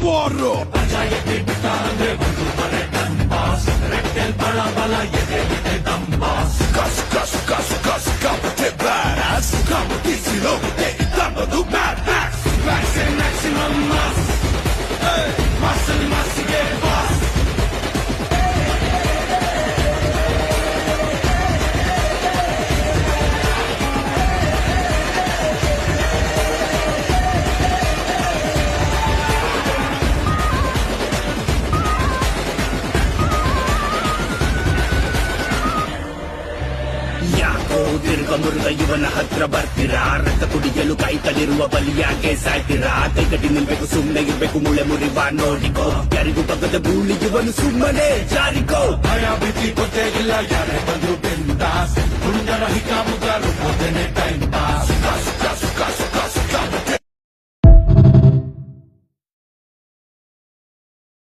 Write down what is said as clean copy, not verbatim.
ಪೋರು ಕಸ್ ಕಸ್ ಕಸ್ ಕಸ್ ಕಪಟೆ ಬ್ಯಾಡಾಸ್ competition ಹೋಗುತ್ತೆ ಇದ್ದದ್ದು Mad Max maximum mass ಮಾಸಲ್ಲಿ ಮಾಸಿಗೆ ಬಾಸ್ ಮುರುಗ ಇವನ ಹತ್ರ ಬರ್ತೀರಾ ರಕ್ತ ಕುಡಿಯಲು ಕಾಯ್ತಲಿರುವ ಬಲಿಯಾಗೆ ಸಾಯ್ತೀರಾ ಕೈಗಟ್ಟಿ ನಿಲ್ಬೇಕು ಸುಮ್ಮನೆ ಇರ್ಬೇಕು ಮುಳೆ ಮುರಿವ ನೋಡಿಕೋ ಯಾರಿಗೂ ಬಗ್ಗದ ಗೂಳಿ ಇವನು ಸುಮ್ಮನೆ ಜಾರಿಕೋ ಭಯ ಭೀತಿ ಗೊತ್ತೇ ಇಲ್ಲ ಯಾರೇ ಬಂದ್ರು ಬಿಂದಾಸ್ ಪುಂಡರ ಹಿಕಾಮುಗಾರು ಟೈಮ್ ಪಾಸ್ ಕಸ್ ಕಸ್ ಕಸ್